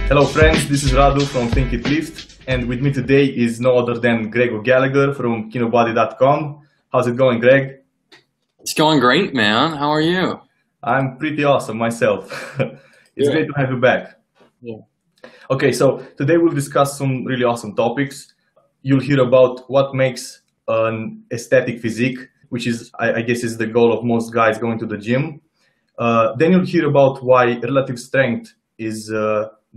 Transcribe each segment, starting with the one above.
Hello friends, this is Radu from Think It Lift, and with me today is no other than Greg O'Gallagher from Kinobody.com. How's it going, Greg? It's going great, man. How are you? I'm pretty awesome myself. It's Good. great to have you back. Yeah. Okay, so today we'll discuss some really awesome topics. You'll hear about what makes an aesthetic physique, which is, I guess, is the goal of most guys going to the gym. Then you'll hear about why relative strength is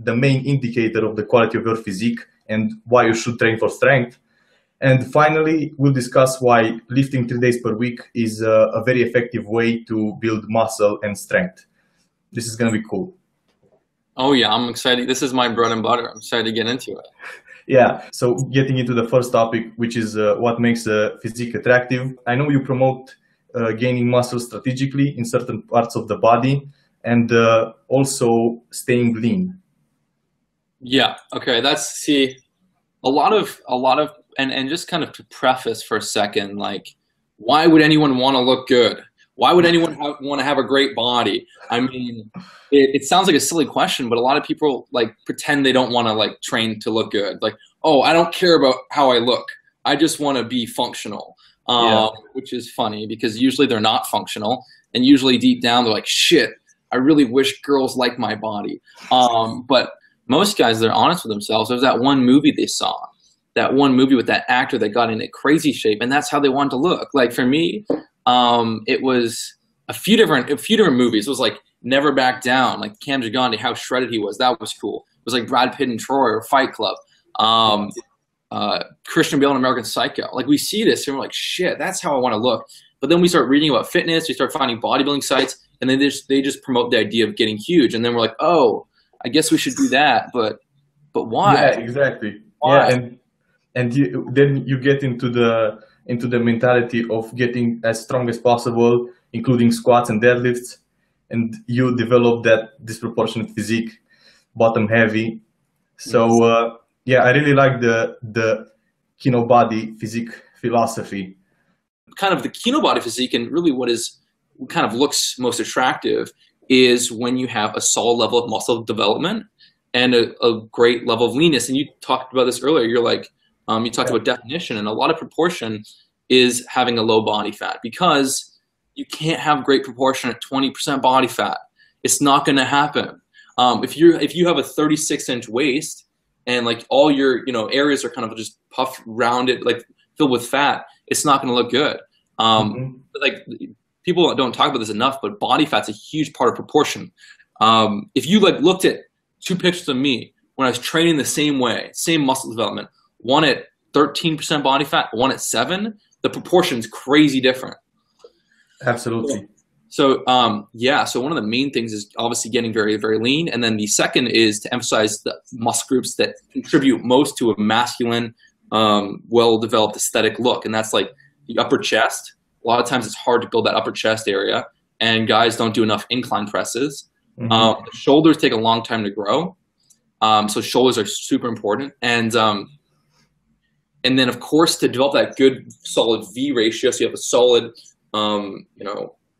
the main indicator of the quality of your physique and why you should train for strength. And finally, we'll discuss why lifting 3 days per week is a very effective way to build muscle and strength. This is going to be cool. Oh yeah, I'm excited. This is my bread and butter. I'm excited to get into it. Yeah, so getting into the first topic, which is what makes a physique attractive. I know you promote gaining muscle strategically in certain parts of the body and also staying lean. Yeah. Okay. See, a lot of, and just kind of to preface for a second, like, why would anyone want to look good? Why would anyone want to have a great body? I mean, it sounds like a silly question, but a lot of people like pretend they don't want to like train to look good. Like, oh, I don't care about how I look. I just want to be functional, which is funny because usually they're not functional, and usually deep down they're like, shit, I really wish girls like my body. But most guys, they're honest with themselves. There's that one movie they saw, that one movie with that actor that got in a crazy shape, and that's how they wanted to look. Like for me, it was a few different movies. It was like Never Back Down, like Cam Gigante, how shredded he was. That was cool. It was like Brad Pitt and Troy or Fight Club. Christian Bale in American Psycho. Like we see this and we're like, shit, that's how I want to look. But then we start reading about fitness. We start finding bodybuilding sites, and then they just promote the idea of getting huge. And then we're like, oh, I guess we should do that. But why? Yeah, exactly. Why? Yeah, and then you get into the mentality of getting as strong as possible, including squats and deadlifts, and you develop that disproportionate physique, bottom heavy. So yeah, I really like the Kinobody physique philosophy. Kind of the Kinobody physique, and really what kind of looks most attractive is when you have a solid level of muscle development and a great level of leanness. And you talked about this earlier. You're like, you talked about definition, and a lot of proportion is having a low body fat, because you can't have great proportion at 20% body fat. It's not going to happen. If you have a 36-inch waist and like all your areas are kind of just puffed, rounded, like filled with fat, it's not going to look good. Like people don't talk about this enough, but body fat's a huge part of proportion. If you like looked at two pictures of me when I was training the same way, same muscle development, one at 13% body fat, one at 7%, the proportion's crazy different. Absolutely. So so one of the main things is obviously getting very, very lean. And then the second is to emphasize the muscle groups that contribute most to a masculine, well-developed aesthetic look. And that's like the upper chest. A lot of times it's hard to build that upper chest area, and guys don't do enough incline presses. The shoulders take a long time to grow. So shoulders are super important. And then, of course, to develop that good, solid V ratio, so you have a solid,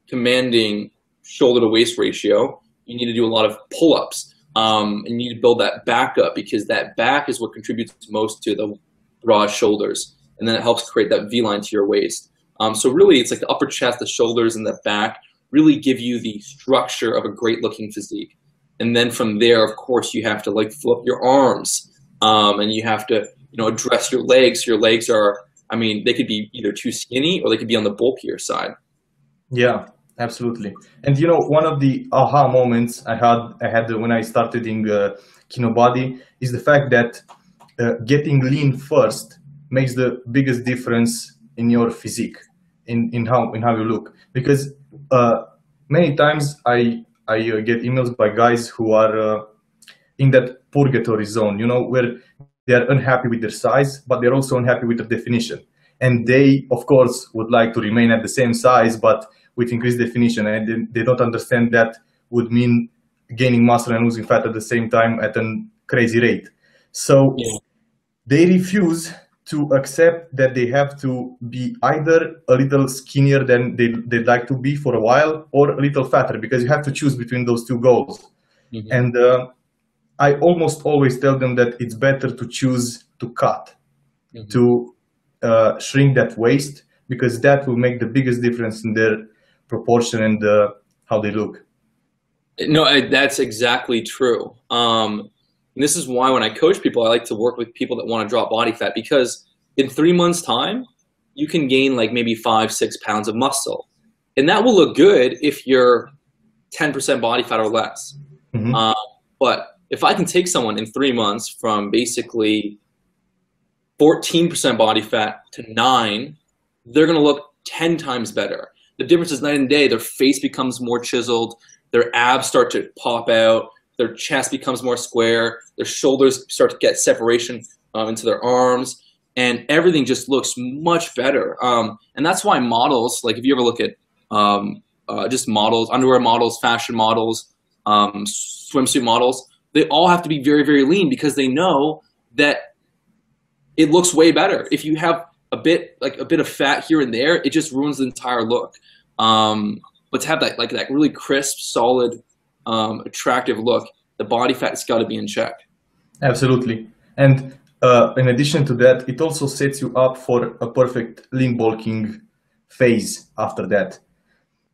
commanding shoulder to waist ratio, you need to do a lot of pull-ups. And you need to build that back up, because that back is what contributes most to the broad shoulders. And then it helps create that V line to your waist. So really, it's like the upper chest, the shoulders, and the back really give you the structure of a great-looking physique. And then from there, of course, you have to like flip your arms, and you have to address your legs. Your legs are, they could be either too skinny or they could be on the bulkier side. Yeah, absolutely. And one of the aha moments I had when I started in Kinobody is the fact that getting lean first makes the biggest difference in your physique, in how you look. Because many times I get emails by guys who are in that purgatory zone, where they are unhappy with their size, but they're also unhappy with their definition. And they, of course, would like to remain at the same size, but with increased definition. And they don't understand that would mean gaining muscle and losing fat at the same time at a crazy rate. So they refuse to accept that they have to be either a little skinnier than they'd like to be for a while, or a little fatter, because you have to choose between those two goals. And I almost always tell them that it's better to choose to cut, to shrink that waist, because that will make the biggest difference in their proportion and how they look. No, that's exactly true. And this is why when I coach people, I like to work with people that want to drop body fat, because in 3 months' time, you can gain like maybe 5-6 pounds of muscle. And that will look good if you're 10% body fat or less. But if I can take someone in 3 months from basically 14% body fat to 9, they're going to look 10 times better. The difference is night and day. Their face becomes more chiseled. Their abs start to pop out. Their chest becomes more square. Their shoulders start to get separation into their arms. And everything just looks much better. And that's why models, like if you ever look at just models, underwear models, fashion models, swimsuit models, they all have to be very, very lean, because they know that it looks way better. If you have a bit of fat here and there, it just ruins the entire look. But to have that really crisp, solid, attractive look, the body fat's got to be in check. Absolutely. And in addition to that, it also sets you up for a perfect lean bulking phase after that.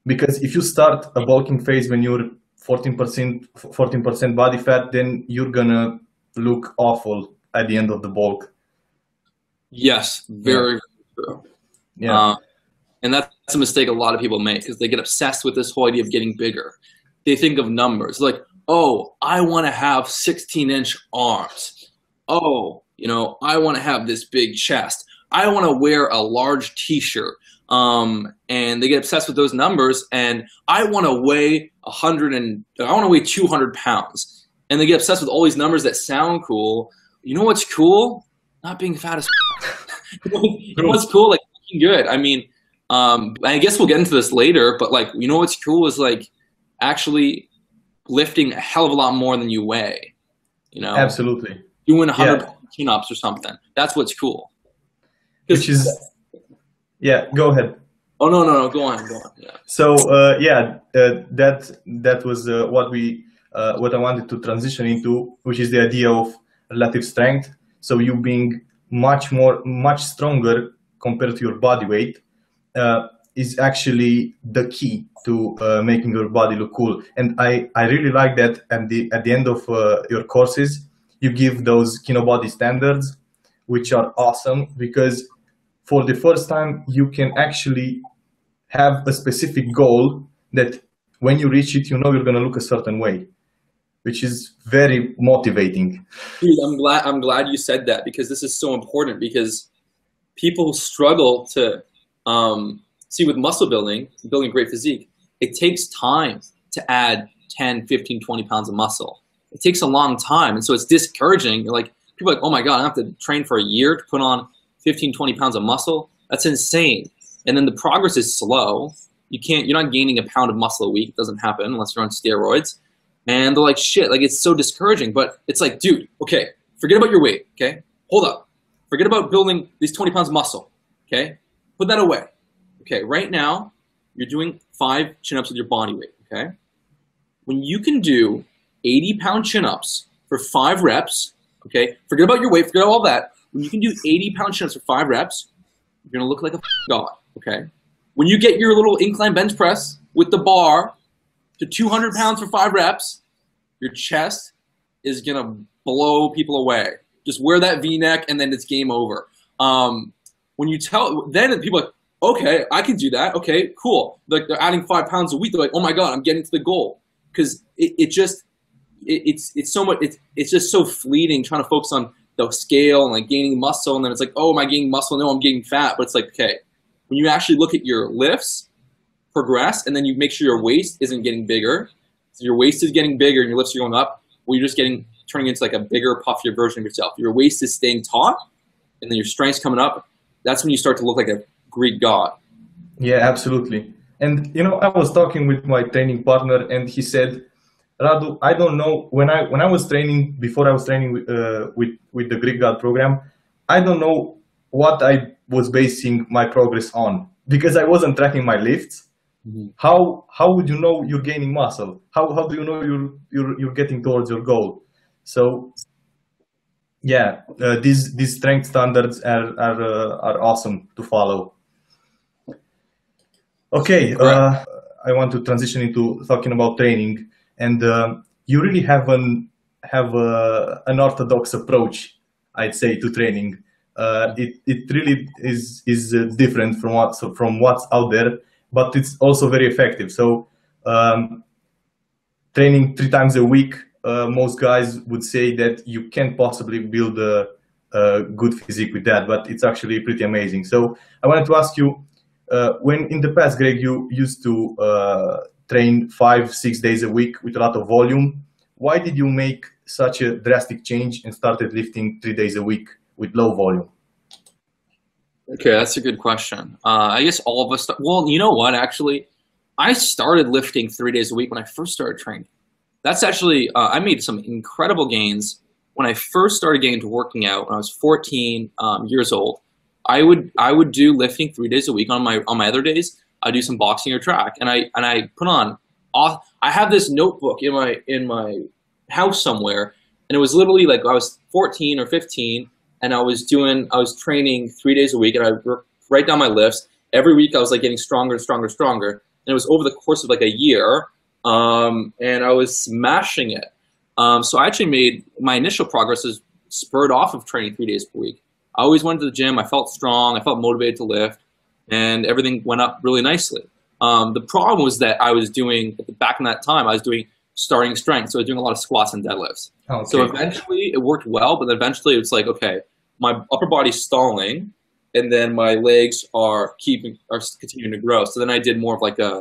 Because if you start a bulking phase when you're 14% body fat, then you're gonna look awful at the end of the bulk. Yes, very true. Yeah. And that's a mistake a lot of people make, because they get obsessed with this whole idea of getting bigger. They think of numbers like, oh, I want to have 16-inch arms. Oh, I want to have this big chest. I want to wear a large t-shirt. And they get obsessed with those numbers, and I want to weigh 200 pounds. And they get obsessed with all these numbers that sound cool. You know what's cool? Not being fat as you know what's cool? Like looking good. I mean, I guess we'll get into this later, but like, you know what's cool is like actually lifting a hell of a lot more than you weigh. Absolutely. Doing 100 chin-ups or something. That's what's cool. Which is, yeah, go ahead. Oh, no, go on. Yeah. So, that was what I wanted to transition into, which is the idea of relative strength. So you being much stronger compared to your body weight is actually the key to making your body look cool. And I really like that at the end of your courses, you give those Kinobody standards, which are awesome, because for the first time, you can actually have a specific goal that when you reach it, you're going to look a certain way, which is very motivating. Dude, I'm glad you said that, because this is so important, because people struggle to see with muscle building a great physique. It takes time to add 10, 15, 20 pounds of muscle. It takes a long time. And so it's discouraging. You're like, people are like, oh my God, I have to train for a year to put on 15, 20 pounds of muscle. That's insane. And then the progress is slow. You're not gaining a pound of muscle a week. It doesn't happen unless you're on steroids. And they're like, shit, like it's so discouraging. But it's like, dude, okay, forget about your weight, okay? Hold up. Forget about building these 20 pounds of muscle, okay? Put that away. Okay, right now, you're doing 5 chin-ups with your body weight, okay? When you can do 80-pound chin-ups for 5 reps, okay? Forget about your weight, forget about all that. When you can do 80-pound chin-ups for 5 reps, you're gonna look like a god, okay? When you get your little incline bench press with the bar to 200 pounds for 5 reps, your chest is gonna blow people away. Just wear that V-neck and then it's game over. Then people are like, okay, I can do that. Okay, cool. Like they're adding 5 pounds a week. They're like, oh my God, I'm getting to the goal. Because it's just so fleeting trying to focus on the scale and like gaining muscle, and then it's like, oh, am I gaining muscle? No, I'm getting fat. But it's like, okay, when you actually look at your lifts progress, and then you make sure your waist isn't getting bigger. So your waist is getting bigger and your lifts are going up, well, you're just turning into like a bigger, puffier version of yourself. Your waist is staying taut, and then your strength's coming up. That's when you start to look like a Greek god. Yeah, absolutely. And I was talking with my training partner, and he said, Radu, I don't know, when I was training, before I was training with the Greek God program, I don't know what I was basing my progress on, because I wasn't tracking my lifts. Mm-hmm. How would you know you're gaining muscle? How do you know you're getting towards your goal? So yeah, these strength standards are awesome to follow. Okay, I want to transition into talking about training, and you really have an orthodox approach, I'd say, to training. It really is different from what's out there, but it's also very effective. So training 3 times a week, most guys would say that you can't possibly build a good physique with that, but it's actually pretty amazing. So I wanted to ask you, when in the past, Greg, you used to train 5-6 days a week with a lot of volume, why did you make such a drastic change and started lifting 3 days a week with low volume? Okay, that's a good question. I guess all of us, well, you know what, actually, I started lifting 3 days a week when I first started training. That's actually, I made some incredible gains when I first started getting into working out when I was 14 years old. I would do lifting 3 days a week. On my other days, I do some boxing or track, and I put on. I have this notebook in my house somewhere, and it was literally like I was 14 or 15, and I was training 3 days a week, and I write down my lifts. Every week I was like getting stronger and stronger and stronger, and it was over the course of like a year, and I was smashing it. So I actually made my initial progress is spurred off of training 3 days per week. I always went to the gym. I felt strong. I felt motivated to lift, and everything went up really nicely. The problem was that I was doing, back in that time, I was doing starting strength. So I was doing a lot of squats and deadlifts. Okay. So eventually it worked well, but then eventually it's like, okay, my upper body's stalling, and then my legs are continuing to grow. So then I did more of like I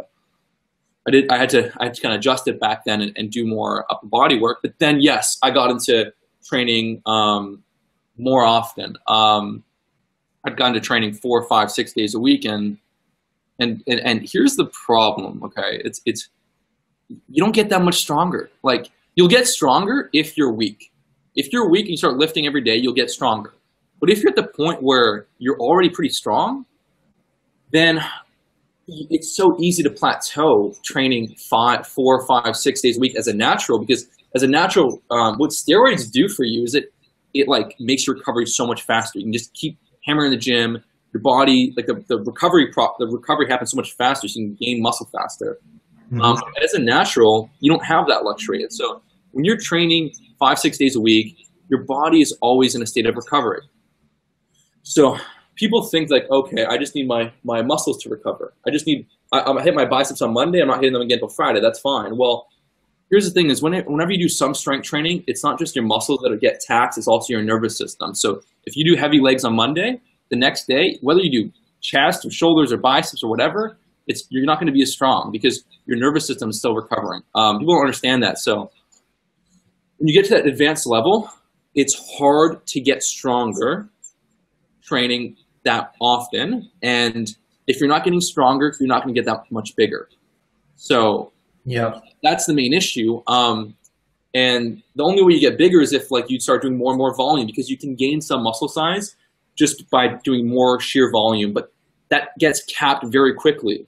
had to kind of adjust it back then and do more upper body work. But then, yes, I got into training more often. I'd gone to training 4, 5, 6 days a week, and here's the problem. Okay, it's you don't get that much stronger. Like, you'll get stronger if you're weak. If you're weak and you start lifting every day, you'll get stronger. But if you're at the point where you're already pretty strong, then it's so easy to plateau training 4, 5, 6 days a week as a natural, because as a natural, what steroids do for you is it like makes your recovery so much faster. You can just keep hammering the gym. Your body, like the recovery happens so much faster, so you can gain muscle faster. Mm-hmm. As a natural, you don't have that luxury. And so when you're training 5, 6 days a week, your body is always in a state of recovery. So people think like, okay, I just need my muscles to recover. I hit my biceps on Monday, I'm not hitting them again until Friday, that's fine. Well, here's the thing is whenever you do some strength training, it's not just your muscles that get taxed, it's also your nervous system. So if you do heavy legs on Monday, the next day, whether you do chest or shoulders or biceps or whatever, you're not going to be as strong because your nervous system is still recovering. People don't understand that. So when you get to that advanced level, it's hard to get stronger training that often. And if you're not getting stronger, you're not going to get that much bigger. So yeah, that's the main issue. And the only way you get bigger is if like you start doing more and more volume, because you can gain some muscle size just by doing more sheer volume, but that gets capped very quickly.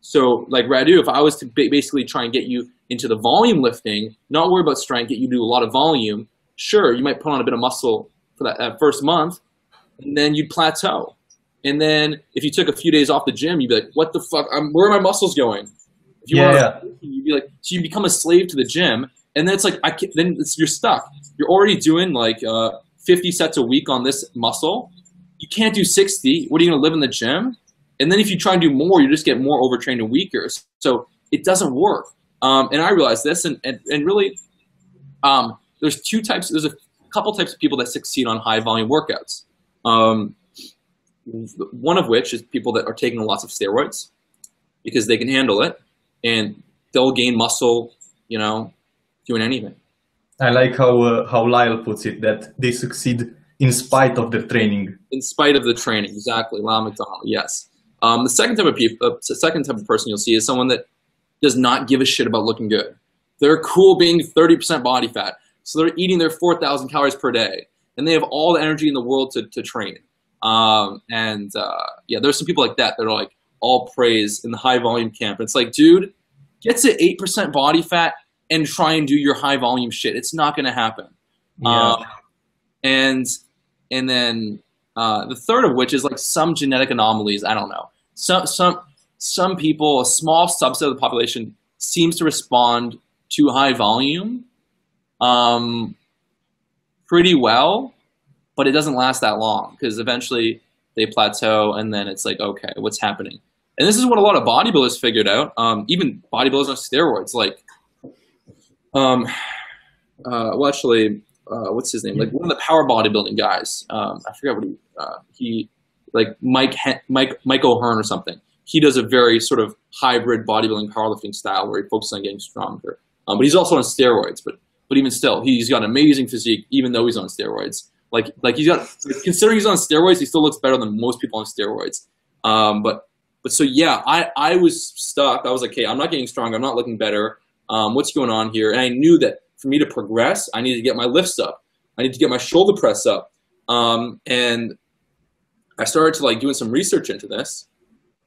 So like Radu, if I was to basically try and get you into the volume lifting, not worry about strength, get you to do a lot of volume, sure, you might put on a bit of muscle for that first month, and then you'd plateau. And then if you took a few days off the gym, you'd be like, what the fuck, where are my muscles going? If you you'd be like, so you become a slave to the gym, and then it's like, you're stuck. You're already doing like 50 sets a week on this muscle. You can't do 60. What are you gonna live in the gym? And then if you try and do more, you just get more overtrained and weaker. So it doesn't work. And I realized this, and really, there's a couple types of people that succeed on high volume workouts. One of which is people that are taking lots of steroids because they can handle it, and they'll gain muscle, doing anything. I like how Lyle puts it, that they succeed in spite of their training. In spite of the training, exactly. Lyle McDonald, yes. The second type of person you'll see is someone that does not give a shit about looking good. They're cool being 30% body fat, so they're eating their 4,000 calories per day, and they have all the energy in the world to train. Yeah, there's some people like that are like all praise in the high volume camp. It's like, dude, get to 8% body fat and try and do your high volume shit. It's not going to happen. Yeah. And then the third of which is like some genetic anomalies. I don't know. Some people, a small subset of the population, seems to respond to high volume pretty well, but it doesn't last that long because eventually they plateau, and then it's like, okay, what's happening? And this is what a lot of bodybuilders figured out. Even bodybuilders on steroids, like, what's his name? Like one of the power bodybuilding guys. I forget what he like Mike O'Hearn or something. He does a very sort of hybrid bodybuilding powerlifting style where he focuses on getting stronger. But he's also on steroids. But even still, he's got an amazing physique, even though he's on steroids. Like he's got, considering he's on steroids, he still looks better than most people on steroids. But so yeah, I was stuck. I was like, okay, I'm not getting stronger. I'm not looking better. What's going on here? And I knew that for me to progress, I needed to get my lifts up. I need to get my shoulder press up. And I started to like doing some research into this,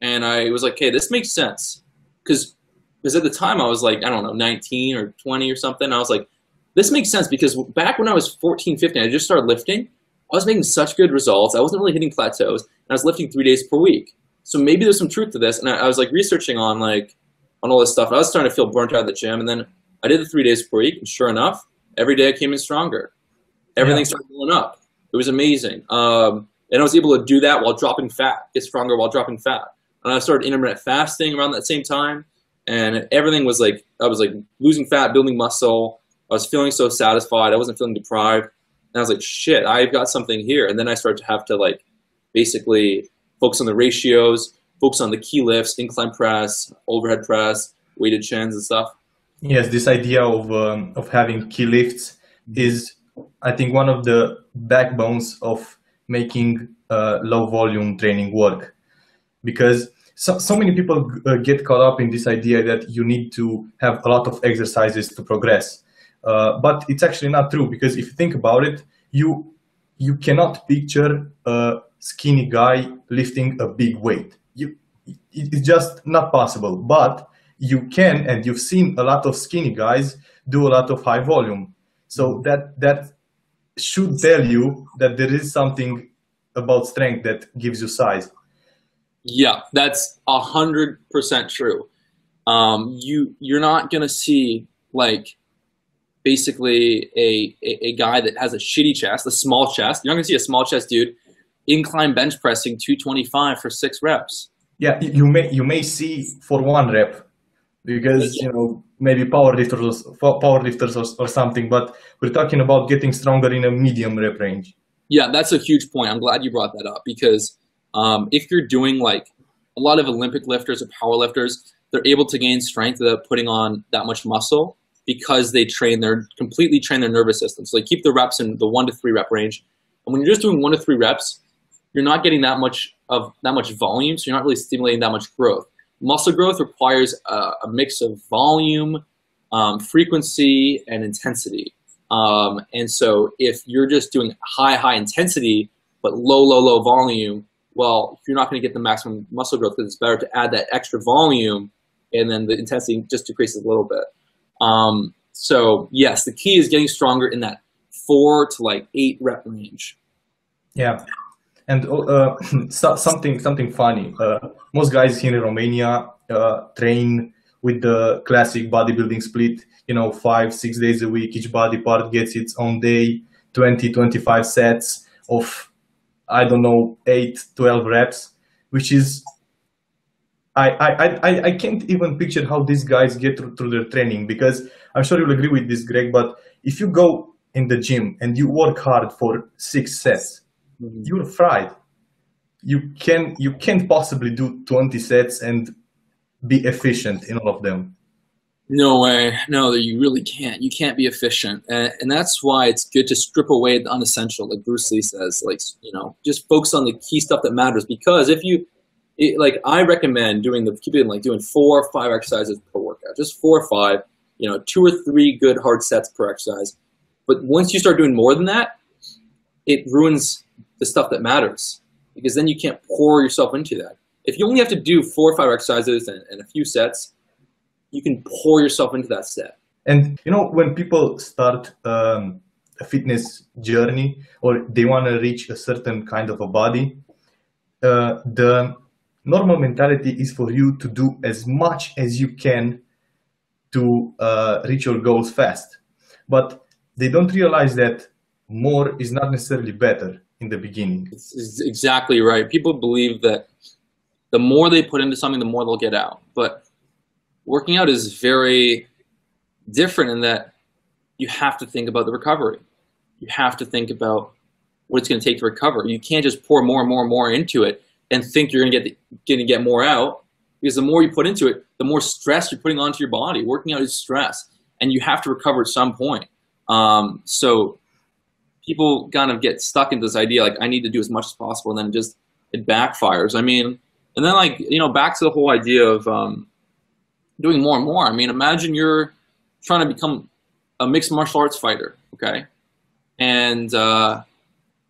and I was like, okay, this makes sense. Because at the time I was like, I don't know, 19 or 20 or something. I was like, this makes sense because back when I was 14, 15, I just started lifting. I was making such good results. I wasn't really hitting plateaus, and I was lifting 3 days per week. So maybe there's some truth to this. And I was like researching on all this stuff. I was starting to feel burnt out at the gym, and then I did the 3 days per week, and sure enough, every day I came in stronger. Everything started going up. It was amazing. And I was able to do that while dropping fat, get stronger while dropping fat. And I started intermittent fasting around that same time, and everything was like, I was like losing fat, building muscle. I was feeling so satisfied. I wasn't feeling deprived. And I was like, shit, I've got something here. And then I started to have to like basically focus on the ratios, focus on the key lifts, incline press, overhead press, weighted chins and stuff. Yes, this idea of having key lifts is, I think, one of the backbones of making low volume training work, because so many people get caught up in this idea that you need to have a lot of exercises to progress. But it's actually not true, because if you think about it, you cannot picture a skinny guy lifting a big weight. It's just not possible. But you can, and you've seen a lot of skinny guys do a lot of high volume. So that should tell you that there is something about strength that gives you size. Yeah, that's 100% true. You're not gonna see like basically a guy that has a shitty chest, a small chest. You're not gonna see a small chest dude incline bench pressing 225 for 6 reps. Yeah, you may see for 1 rep, because maybe powerlifters or something, but we're talking about getting stronger in a medium rep range. Yeah, that's a huge point. I'm glad you brought that up, because if you're doing like a lot of Olympic lifters or power lifters, they're able to gain strength without putting on that much muscle because they completely train their nervous system. So they keep the reps in the 1 to 3 rep range. And when you're just doing 1 to 3 reps, you're not getting that much volume, so you're not really stimulating that much growth. Muscle growth requires a mix of volume, frequency, and intensity. And so if you're just doing high intensity but low volume, well, you're not going to get the maximum muscle growth, because it's better to add that extra volume, and then the intensity just decreases a little bit. So yes, the key is getting stronger in that 4 to 8 rep range. Yeah. And something funny. Most guys here in Romania train with the classic bodybuilding split. 5-6 days a week. Each body part gets its own day. 20-25 sets of, I don't know, 8-12 reps, which is, I can't even picture how these guys get through their training, because I'm sure you'll agree with this, Greg. But if you go in the gym and you work hard for 6 sets, you're fried. You can't possibly do 20 sets and be efficient in all of them. No way. No, you really can't. You can't be efficient. And that's why it's good to strip away the unessential, like Bruce Lee says, just focus on the key stuff that matters. Because I recommend doing 4 or 5 exercises per workout, just 4 or 5, 2 or 3 good hard sets per exercise. But once you start doing more than that, it ruins the stuff that matters, because then you can't pour yourself into that. If you only have to do 4 or 5 exercises and a few sets, you can pour yourself into that set. And when people start a fitness journey, or they want to reach a certain kind of a body, the normal mentality is for you to do as much as you can to reach your goals fast. But they don't realize that more is not necessarily better in the beginning. It's exactly right. People believe that the more they put into something, the more they'll get out. But working out is very different in that you have to think about the recovery. You have to think about what it's going to take to recover. You can't just pour more and more and more into it and think you're going to get more out, because the more you put into it, the more stress you're putting onto your body. Working out is stress, and you have to recover at some point. So people kind of get stuck into this idea, like, I need to do as much as possible, and then just it backfires. I mean, and then, like, you know, back to the whole idea of doing more and more. I mean, imagine you're trying to become a mixed martial arts fighter, okay? And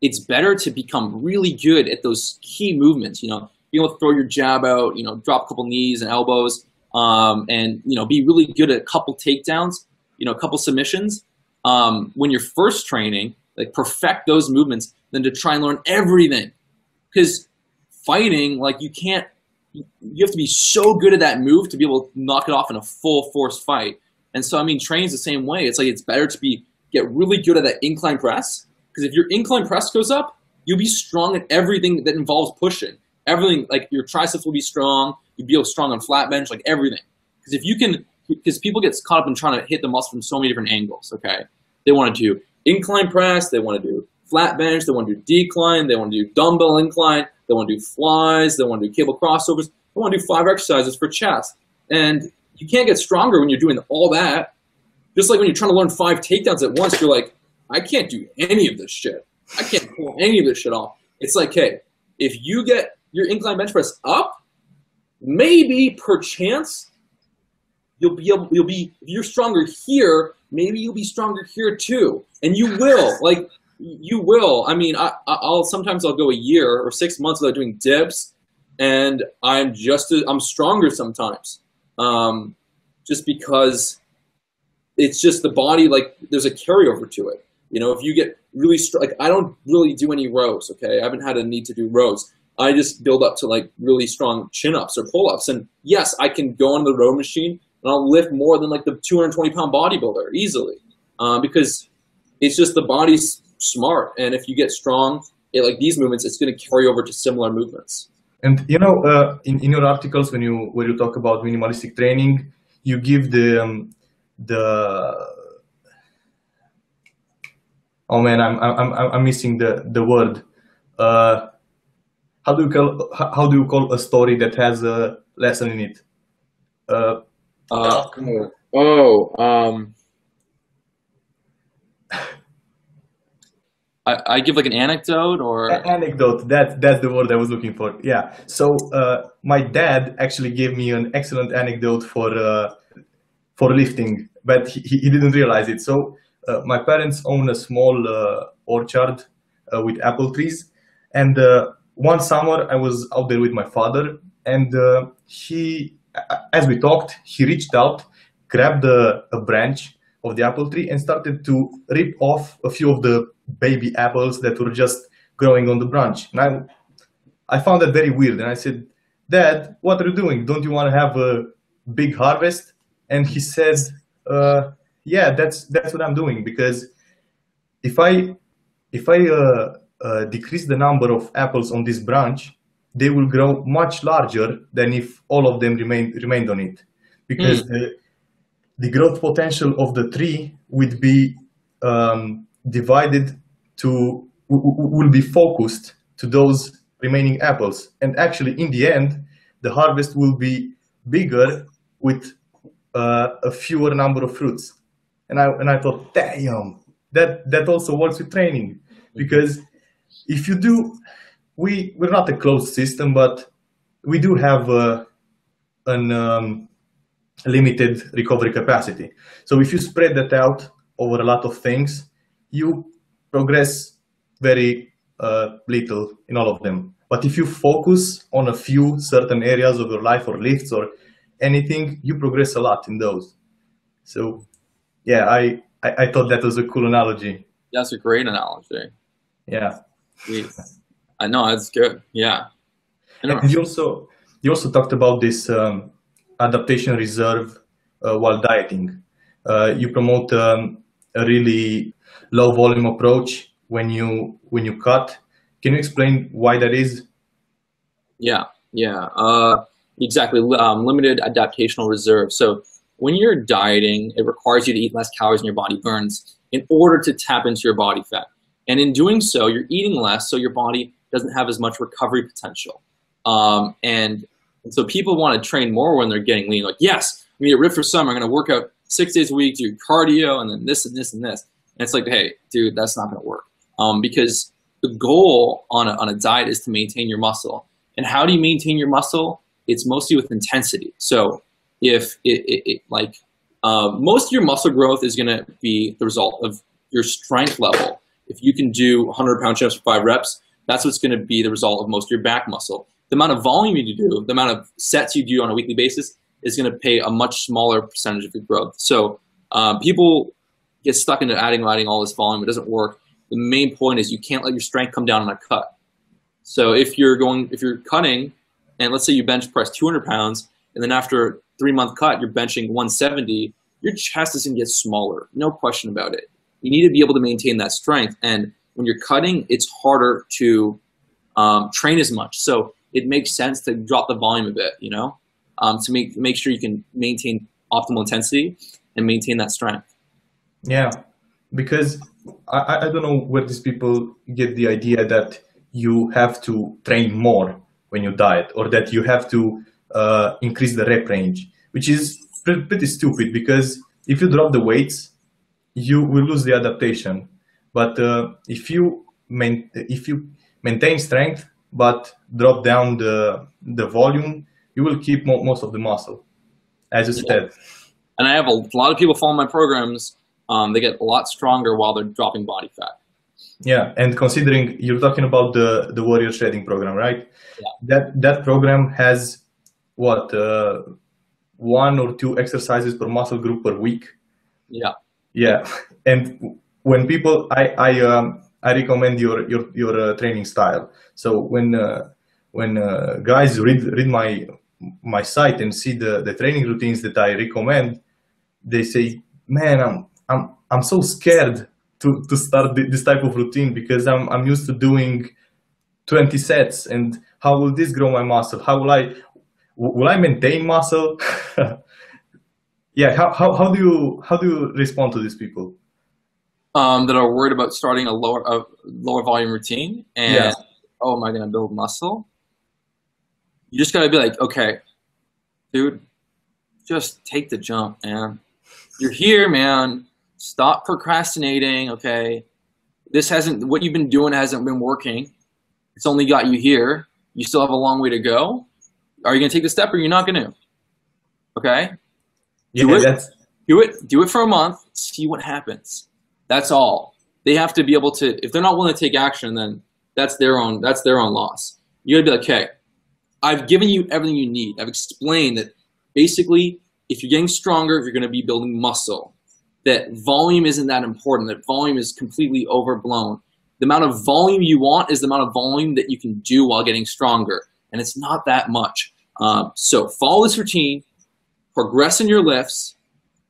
it's better to become really good at those key movements, you know, being able to throw your jab out, you know, drop a couple knees and elbows, and, you know, be really good at a couple takedowns, you know, a couple submissions. When you're first training, like, perfect those movements, than to try and learn everything. Because fighting, like, you have to be so good at that move to be able to knock it off in a full force fight. And so, I mean, training's the same way. It's like, it's better to get really good at that incline press, because if your incline press goes up, you'll be strong at everything that involves pushing. Everything, like, your triceps will be strong, you'll be strong on flat bench, like, everything. Because people get caught up in trying to hit the muscle from so many different angles, okay? They want to do incline press, they want to do flat bench, they want to do decline, they want to do dumbbell incline, they want to do flies, they want to do cable crossovers, they want to do 5 exercises for chest. And you can't get stronger when you're doing all that. Just like when you're trying to learn 5 takedowns at once, you're like, I can't do any of this shit. I can't pull any of this shit off. It's like, hey, if you get your incline bench press up, maybe perchance if you're stronger here, maybe you'll be stronger here too. And you will, like, you will. I mean, sometimes I'll go a year or 6 months without doing dips, and I'm stronger sometimes. Just because it's just the body, like, there's a carryover to it. You know, if you get really strong, like, I don't really do any rows, okay? I haven't had a need to do rows. I just build up to, like, really strong chin-ups or pull-ups. And yes, I can go on the row machine and I'll lift more than, like, the 220-pound bodybuilder easily, because it's just the body's smart. And if you get strong, like these movements, it's going to carry over to similar movements. And, you know, in your articles, when you talk about minimalistic training, you give the oh man, I'm missing the word. How do you call a story that has a lesson in it? I give, like, an anecdote, or anecdote. That's the word I was looking for. Yeah. So my dad actually gave me an excellent anecdote for lifting, but he didn't realize it. So my parents own a small orchard with apple trees, and one summer I was out there with my father, and as we talked, he reached out, grabbed a branch of the apple tree and started to rip off a few of the baby apples that were just growing on the branch. And I found that very weird, and I said, Dad, what are you doing? Don't you want to have a big harvest? And he said, yeah, that's what I'm doing, because if I decrease the number of apples on this branch, they will grow much larger than if all of them remained on it, because the growth potential of the tree would be will be focused to those remaining apples. And actually, in the end, the harvest will be bigger with a fewer number of fruits. And I thought, damn, that also works with training, because if you do, we're not a closed system, but we do have an limited recovery capacity. So if you spread that out over a lot of things, you progress very little in all of them. But if you focus on a few certain areas of your life, or lifts or anything, you progress a lot in those. So yeah, I thought that was a cool analogy. That's a great analogy. Yeah. Sweet. I know that's good. Yeah. And you also talked about this adaptation reserve while dieting. You promote a really low volume approach when you cut. Can you explain why that is? Yeah, yeah, exactly. Limited adaptational reserve. So when you're dieting, it requires you to eat less calories than your body burns in order to tap into your body fat. And in doing so, you're eating less, so your body doesn't have as much recovery potential. And so people want to train more when they're getting lean. Like, yes, I'm gonna get ripped for summer. I'm gonna work out 6 days a week, do cardio, and then this and this and this. And it's like, hey, dude, that's not gonna work. Because the goal on a diet is to maintain your muscle. And how do you maintain your muscle? It's mostly with intensity. So if most of your muscle growth is going to be the result of your strength level. If you can do 100-pound chest for 5 reps, that's what's going to be the result of most of your back muscle. The amount of volume you do, the amount of sets you do on a weekly basis is going to pay a much smaller percentage of your growth. So people get stuck into adding all this volume. It doesn't work. The main point is you can't let your strength come down on a cut. So if you're cutting, and let's say you bench press 200 pounds, and then after a 3-month cut, you're benching 170, your chest is going to get smaller, no question about it. You need to be able to maintain that strength. And when you're cutting, it's harder to train as much. So it makes sense to drop the volume a bit, to make sure you can maintain optimal intensity and maintain that strength. Yeah, because I don't know where these people get the idea that you have to train more when you diet, or that you have to increase the rep range, which is pretty stupid, because if you drop the weights, you will lose the adaptation. But if you maintain strength but drop down the volume, you will keep most of the muscle, as you said. And I have a lot of people follow my programs. They get a lot stronger while they're dropping body fat. Yeah, and considering you're talking about the warrior shredding program, right? Yeah. That program has what, 1 or 2 exercises per muscle group per week. Yeah. Yeah, and when people, I recommend your training style. So when guys read my site and see the training routines that I recommend, they say, man, I'm so scared to start this type of routine, because I'm used to doing 20 sets, and how will this grow my muscle? How will I maintain muscle? Yeah, how do you respond to these people? That are worried about starting a lower volume routine and oh, am I gonna build muscle? You just gotta be like, okay, dude, just take the jump, man. You're here, man. Stop procrastinating, okay? What you've been doing hasn't been working. It's only got you here. You still have a long way to go. Are you gonna take the step, or you're not gonna? Okay? Do it for a month, see what happens. That's all. They have to be able to, if they're not willing to take action, then that's their own loss. You gotta be like, okay, I've given you everything you need. I've explained that basically, if you're getting stronger, if you're gonna be building muscle, that volume isn't that important, that volume is completely overblown. The amount of volume you want is the amount of volume that you can do while getting stronger, and it's not that much. So follow this routine, progress in your lifts,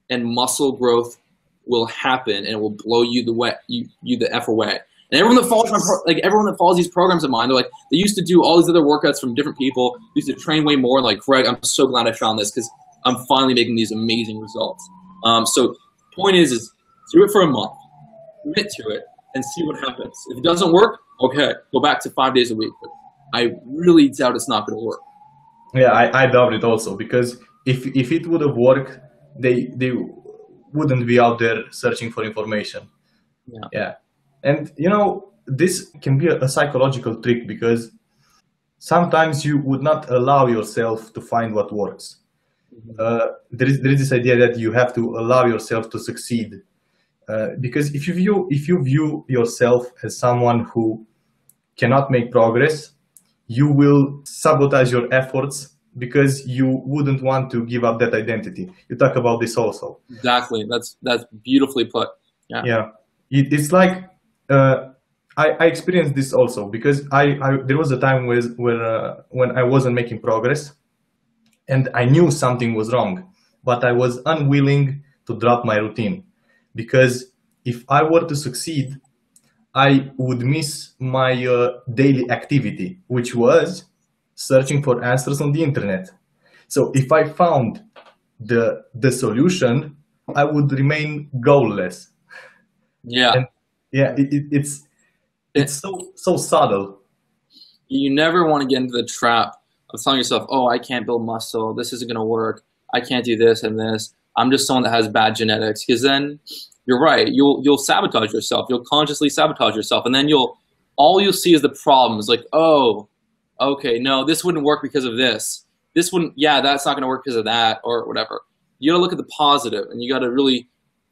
and muscle growth will happen, and it will blow you the F away. And everyone that follows these programs of mine, they used to do all these other workouts from different people, used to train way more. Like, Greg, I'm so glad I found this, because I'm finally making these amazing results. So point is do it for a month, commit to it, and see what happens. If it doesn't work, okay, go back to 5 days a week. But I really doubt it's not going to work. Yeah, I doubt it also, because if it would have worked, they wouldn't be out there searching for information. Yeah. And this can be a psychological trick, because sometimes you would not allow yourself to find what works. There is this idea that you have to allow yourself to succeed, because if you view yourself as someone who cannot make progress, you will sabotage your efforts, because you wouldn't want to give up that identity. You talk about this also. Exactly. That's beautifully put. Yeah. Yeah. It's like I experienced this also because there was a time where when I wasn't making progress, and I knew something was wrong, but I was unwilling to drop my routine, because if I were to succeed, I would miss my daily activity, which was searching for answers on the internet. So if I found the solution, I would remain goalless. Yeah. And yeah, it's so subtle. You never want to get into the trap of telling yourself, oh, I can't build muscle, this isn't going to work, I can't do this and this, I'm just someone that has bad genetics. Because then you're right, you'll sabotage yourself, you'll consciously sabotage yourself, and then all you'll see is the problems, like, oh, okay, no, this wouldn't work because of this wouldn't, yeah, that's not going to work because of that, or whatever. You got to look at the positive, and you got to really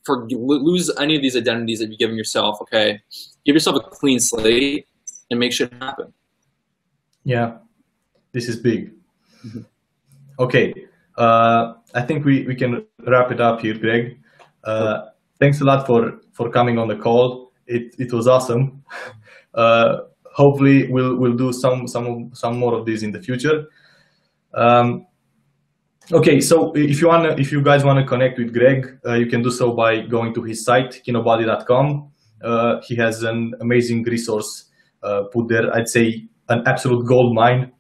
lose any of these identities that you're giving yourself. Okay, give yourself a clean slate and make shit happen. Yeah, this is big. Okay, I think we can wrap it up here, Greg. Thanks a lot for coming on the call. It was awesome. Hopefully we'll do some more of these in the future. Okay, so if you guys wanna connect with Greg, you can do so by going to his site, kinobody.com. He has an amazing resource put there. I'd say an absolute gold mine.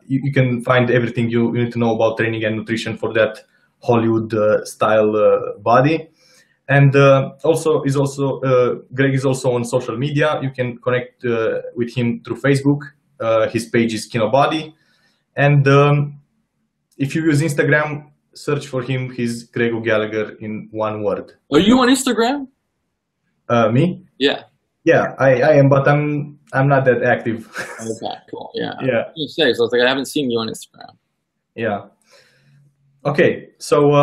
You can find everything you need to know about training and nutrition for that Hollywood style body. And Greg is also on social media. You can connect with him through Facebook. His page is Kinobody. And if you use Instagram, search for him. He's Greg O'Gallagher in one word. Are you on Instagram? Me? Yeah. Yeah, I am, but I'm not that active. Okay, cool. Yeah. Yeah. You say, so I was like, I haven't seen you on Instagram. Yeah. Okay, so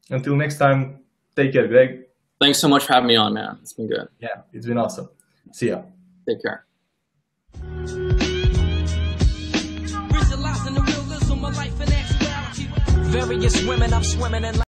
until next time, take care, Greg. Thanks so much for having me on, man. It's been good. Yeah, it's been awesome. See ya. Take care. Visualizing the realism of life and actuality. Various women I'm swimming in.